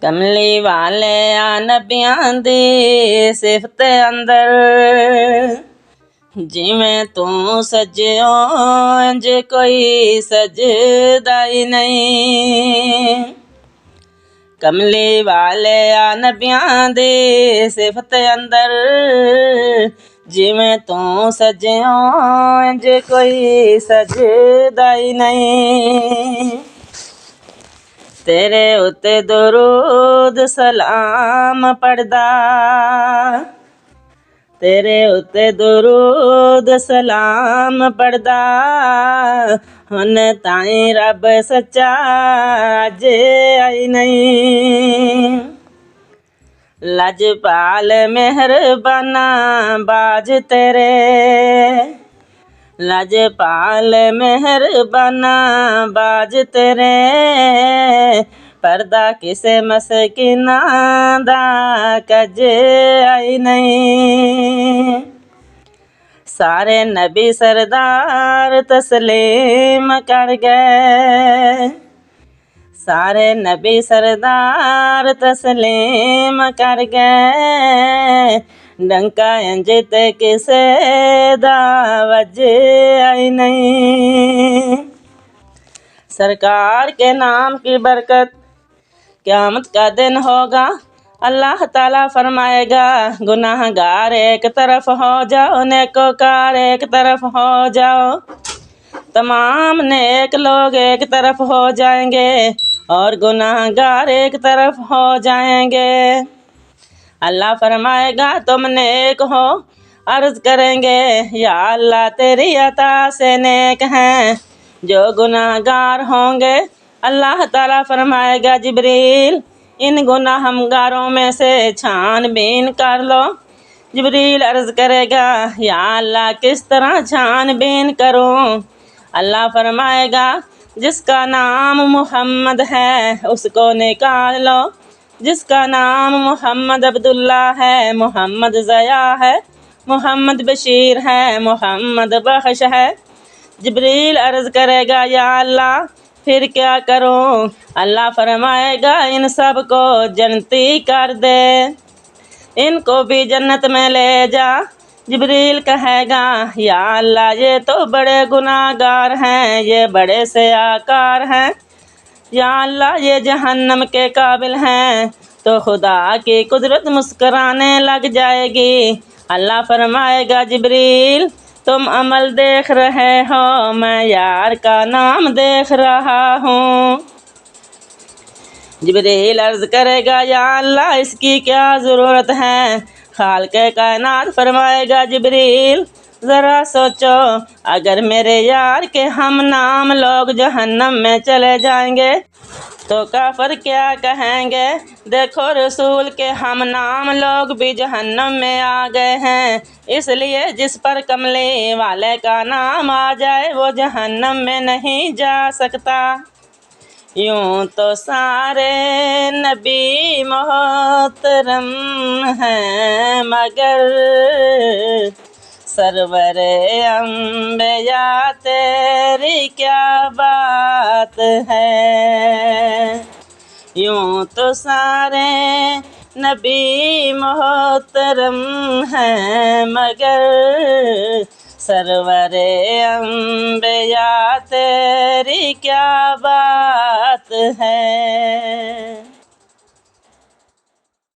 کملی والے نبیاں دی صفت اندر جویں تو سجیو انج کوئی سجدا ہی نہیں کملی والے نبیاں دی صفت اندر جویں تو سجیو انج کوئی سجدا ہی نہیں تیرے اتے درود سلام پڑھدا تیرے اتے درود سلام پڑھدا ہن تائیں رب سچا اج آئی نہیں لجپال مہربانا باج تیرے لجپال مہربانا باج تیرے پردہ کسے مسکینہ دا کج آئی نہیں سارے نبی سردار تسلیم کر گئے سارے نبی سردار تسلیم کر گئے ڈنکا انج تے کسے دا وج آئی نہیں سرکار کے نام کی برکت قیامت کا دن ہوگا اللہ تعالیٰ فرمائے گا گناہ گار ایک طرف ہو جاؤ نیکوکار ایک طرف ہو جاؤ تمام نیک لوگ ایک طرف ہو جائیں گے اور گناہ گار ایک طرف ہو جائیں گے اللہ فرمائے گا تم نیک ہو عرض کریں گے یا اللہ تیری عطا سے نیک ہیں جو گناہ گار ہوں گے اللہ تعالیٰ فرمائے گا جبریل ان گناہ گاروں میں سے چھان بین کر لو جبریل عرض کرے گا یا اللہ کس طرح چھان بین کروں اللہ فرمائے گا جس کا نام محمد ہے اس کو نکال لو جس کا نام محمد عبداللہ ہے محمد ضیاء ہے محمد بشیر ہے محمد بخش ہے جبریل عرض کرے گا یا اللہ پھر کیا کروں اللہ فرمائے گا ان سب کو جنتی کر دے ان کو بھی جنت میں لے جا جبریل کہے گا یا اللہ یہ تو بڑے گناہ گار ہیں یہ بڑے سیاکار ہیں یا اللہ یہ جہنم کے قابل ہیں تو خدا کی قدرت مسکرانے لگ جائے گی اللہ فرمائے گا جبریل تم عمل دیکھ رہے ہو میں یار کا نام دیکھ رہا ہوں جبریل عرض کرے گا یا اللہ اس کی کیا ضرورت ہے خالق کائنات فرمائے گا جبریل ذرا سوچو اگر میرے یار کے ہم نام لوگ جہنم میں چلے جائیں گے تو کافر کیا کہیں گے دیکھو رسول کے ہم نام لوگ بھی جہنم میں آ گئے ہیں اس لیے جس پر کملی والے کا نام آ جائے وہ جہنم میں نہیں جا سکتا یوں تو سارے نبی محترم ہیں مگر سرور انبیاء تیری کیا بات ہے یوں تو سارے نبی محترم ہیں مگر سرور انبیاء تیری کیا بات ہے